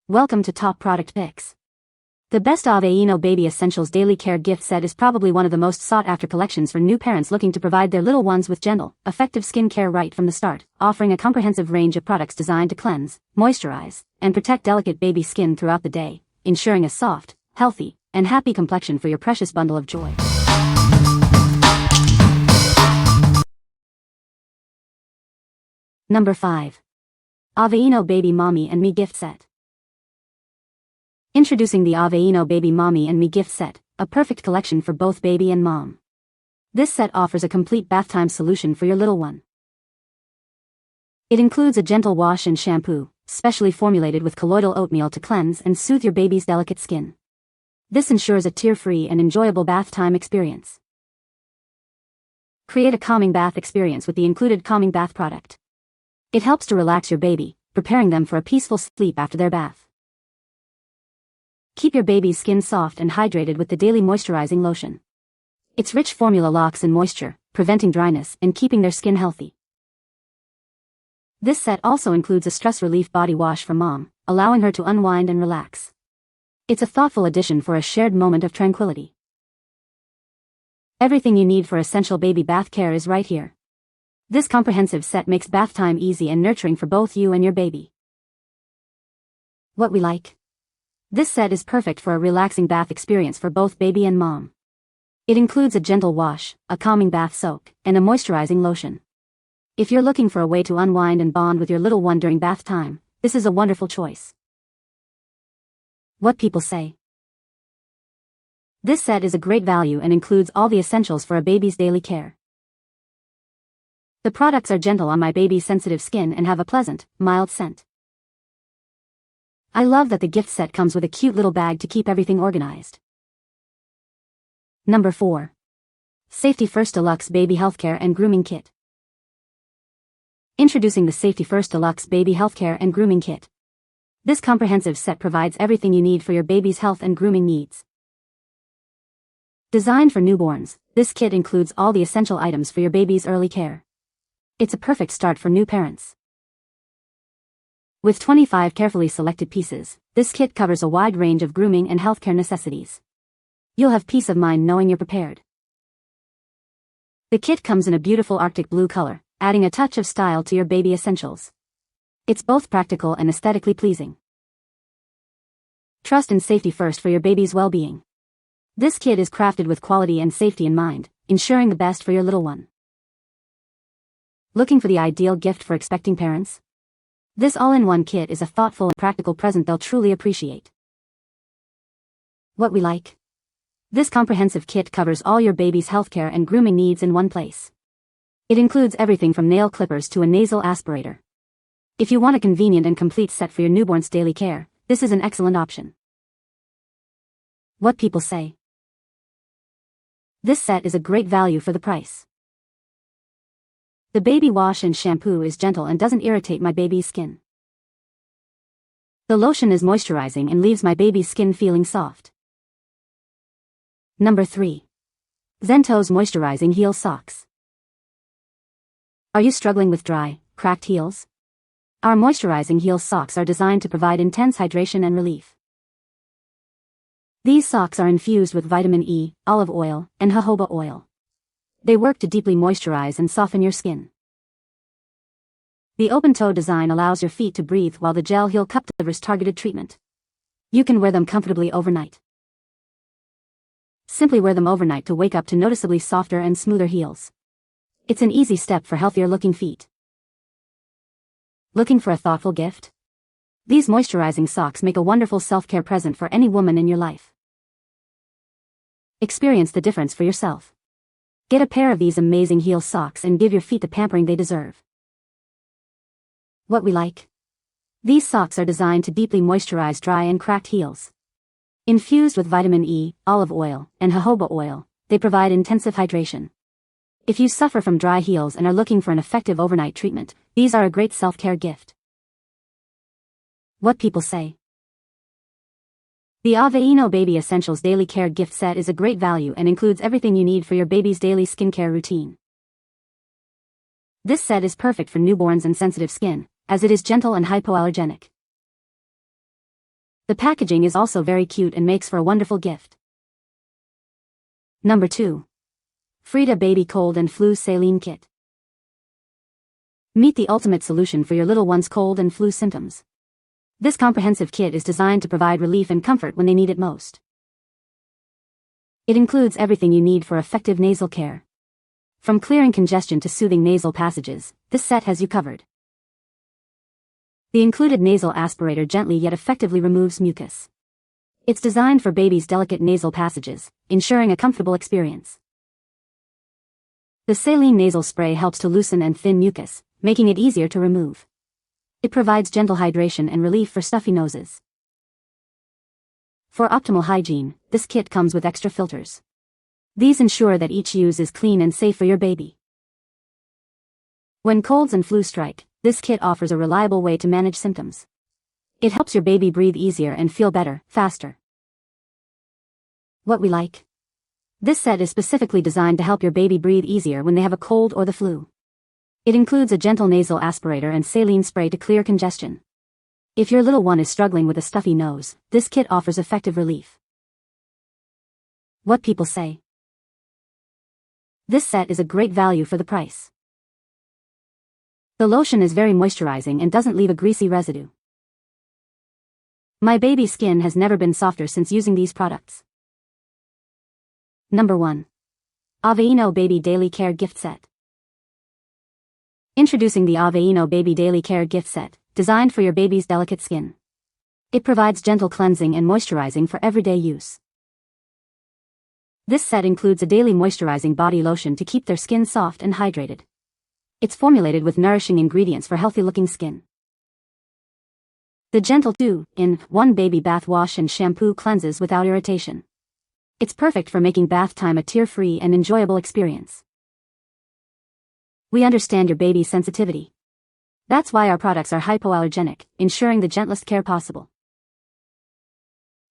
Welcome to Top Product Picks. The best Aveeno Baby Essentials Daily Care gift set is probably one of the most sought-after collections for new parents looking to provide their little ones with gentle, effective skincare right from the start, offering a comprehensive range of products designed to cleanse, moisturize, and protect delicate baby skin throughout the day, ensuring a soft, healthy, and happy complexion for your precious bundle of joy. Number 5. Aveeno Baby Mommy and Me Gift Set. Introducing the Aveeno Baby Mommy and Me Gift Set, a perfect collection for both baby and mom. This set offers a complete bath time solution for your little one. It includes a gentle wash and shampoo, specially formulated with colloidal oatmeal to cleanse and soothe your baby's delicate skin. This ensures a tear-free and enjoyable bath time experience. Create a calming bath experience with the included calming bath product. It helps to relax your baby, preparing them for a peaceful sleep after their bath. Keep your baby's skin soft and hydrated with the daily moisturizing lotion. Its rich formula locks in moisture, preventing dryness and keeping their skin healthy. This set also includes a stress relief body wash for mom, allowing her to unwind and relax. It's a thoughtful addition for a shared moment of tranquility. Everything you need for essential baby bath care is right here. This comprehensive set makes bath time easy and nurturing for both you and your baby. What we like. This set is perfect for a relaxing bath experience for both baby and mom. It includes a gentle wash, a calming bath soak, and a moisturizing lotion. If you're looking for a way to unwind and bond with your little one during bath time, this is a wonderful choice. What people say. This set is a great value and includes all the essentials for a baby's daily care. The products are gentle on my baby's sensitive skin and have a pleasant, mild scent. I love that the gift set comes with a cute little bag to keep everything organized. Number 4. Safety First Deluxe Baby Healthcare and Grooming Kit. Introducing the Safety First Deluxe Baby Healthcare and Grooming Kit. This comprehensive set provides everything you need for your baby's health and grooming needs. Designed for newborns, this kit includes all the essential items for your baby's early care. It's a perfect start for new parents. With 25 carefully selected pieces, this kit covers a wide range of grooming and healthcare necessities. You'll have peace of mind knowing you're prepared. The kit comes in a beautiful Arctic blue color, adding a touch of style to your baby essentials. It's both practical and aesthetically pleasing. Trust and safety first for your baby's well-being. This kit is crafted with quality and safety in mind, ensuring the best for your little one. Looking for the ideal gift for expecting parents? This all-in-one kit is a thoughtful and practical present they'll truly appreciate. What we like. This comprehensive kit covers all your baby's healthcare and grooming needs in one place. It includes everything from nail clippers to a nasal aspirator. If you want a convenient and complete set for your newborn's daily care, this is an excellent option. What people say. This set is a great value for the price. The baby wash and shampoo is gentle and doesn't irritate my baby's skin. The lotion is moisturizing and leaves my baby's skin feeling soft. Number 3. ZenToes Moisturizing Heel Socks. Are you struggling with dry, cracked heels? Our moisturizing heel socks are designed to provide intense hydration and relief. These socks are infused with vitamin E, olive oil, and jojoba oil. They work to deeply moisturize and soften your skin. The open-toe design allows your feet to breathe while the gel heel cup delivers targeted treatment. You can wear them comfortably overnight. Simply wear them overnight to wake up to noticeably softer and smoother heels. It's an easy step for healthier-looking feet. Looking for a thoughtful gift? These moisturizing socks make a wonderful self-care present for any woman in your life. Experience the difference for yourself. Get a pair of these amazing heel socks and give your feet the pampering they deserve. What we like. These socks are designed to deeply moisturize dry and cracked heels. Infused with vitamin E, olive oil, and jojoba oil, they provide intensive hydration. If you suffer from dry heels and are looking for an effective overnight treatment, these are a great self-care gift. What people say. The Aveeno Baby Essentials Daily Care Gift Set is a great value and includes everything you need for your baby's daily skincare routine. This set is perfect for newborns and sensitive skin, as it is gentle and hypoallergenic. The packaging is also very cute and makes for a wonderful gift. Number 2. Frida Baby Cold and Flu Saline Kit. Meet the ultimate solution for your little one's cold and flu symptoms. This comprehensive kit is designed to provide relief and comfort when they need it most. It includes everything you need for effective nasal care. From clearing congestion to soothing nasal passages, this set has you covered. The included nasal aspirator gently yet effectively removes mucus. It's designed for babies' delicate nasal passages, ensuring a comfortable experience. The Saline nasal spray helps to loosen and thin mucus, making it easier to remove. It provides gentle hydration and relief for stuffy noses. For optimal hygiene, this kit comes with extra filters. These ensure that each use is clean and safe for your baby. When colds and flu strike, this kit offers a reliable way to manage symptoms. It helps your baby breathe easier and feel better, faster. What we like. This set is specifically designed to help your baby breathe easier when they have a cold or the flu. It includes a gentle nasal aspirator and saline spray to clear congestion. If your little one is struggling with a stuffy nose, this kit offers effective relief. What people say. This set is a great value for the price. The lotion is very moisturizing and doesn't leave a greasy residue. My baby's skin has never been softer since using these products. Number 1. Aveeno Baby Daily Care Gift Set. Introducing the Aveeno Baby Daily Care Gift Set, designed for your baby's delicate skin. It provides gentle cleansing and moisturizing for everyday use. This set includes a daily moisturizing body lotion to keep their skin soft and hydrated. It's formulated with nourishing ingredients for healthy-looking skin. The gentle 2-in-1 baby bath wash and shampoo cleanses without irritation. It's perfect for making bath time a tear-free and enjoyable experience. We understand your baby's sensitivity. That's why our products are hypoallergenic, ensuring the gentlest care possible.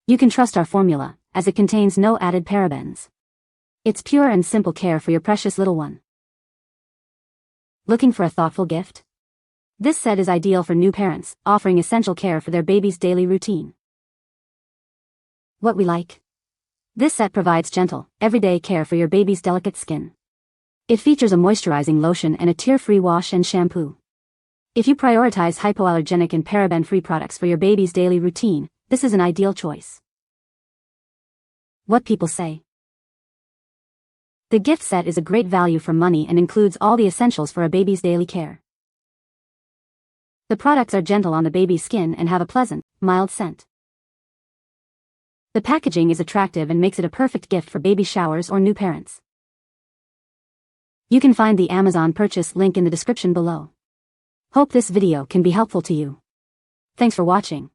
You can trust our formula, as it contains no added parabens. It's pure and simple care for your precious little one. Looking for a thoughtful gift? This set is ideal for new parents, offering essential care for their baby's daily routine. What we like. This set provides gentle, everyday care for your baby's delicate skin. It features a moisturizing lotion and a tear-free wash and shampoo. If you prioritize hypoallergenic and paraben-free products for your baby's daily routine, this is an ideal choice. What people say. The gift set is a great value for money and includes all the essentials for a baby's daily care. The products are gentle on the baby's skin and have a pleasant, mild scent. The packaging is attractive and makes it a perfect gift for baby showers or new parents. You can find the Amazon purchase link in the description below. Hope this video can be helpful to you. Thanks for watching.